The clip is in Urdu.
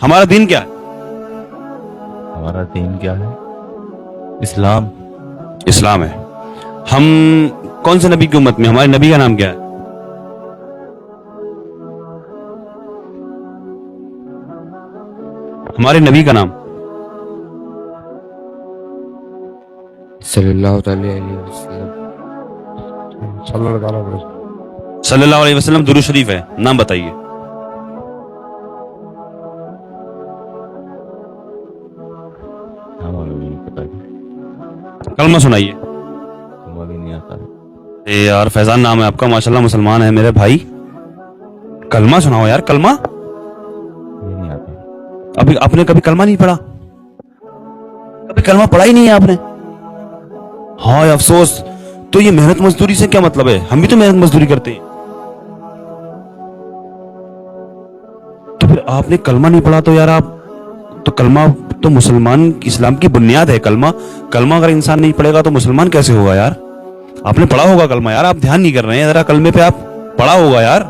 ہمارا دین کیا ہے؟ ہمارا دین کیا ہے؟ اسلام. اسلام ہے. ہم کون سے نبی کی امت میں؟ ہمارے نبی کا نام کیا ہے؟ ہمارے نبی کا نام صلی اللہ تعالی علیہ وسلم. صلی اللہ علیہ وسلم درود شریف ہے. نام بتائیے. ہمارا بھی نہیں پتا. کلمہ سنائیے. ہمارا بھی نہیں آتا. اے یار فیضان نام ہے آپ کا، ماشاءاللہ مسلمان ہے میرے بھائی. کلمہ سناؤ یار. کلمہ یہ نہیں آتا. ابھی آپ نے کبھی کلمہ نہیں پڑھا؟ کبھی کلمہ پڑھا ہی نہیں ہے آپ نے؟ ہاں افسوس. تو یہ محنت مزدوری سے کیا مطلب ہے؟ ہم بھی تو محنت مزدوری کرتے ہیں. تو پھر آپ نے کلمہ نہیں پڑھا تو یار آپ تو کلمہ تو مسلمان اسلام کی بنیاد ہے. کلمہ اگر انسان نہیں پڑھے گا تو مسلمان کیسے ہوگا یار؟ آپ نے پڑھا ہوگا کلمہ یار. آپ دھیان نہیں کر رہے ہیں ذرا. کلمے پہ آپ پڑھا ہوگا یار.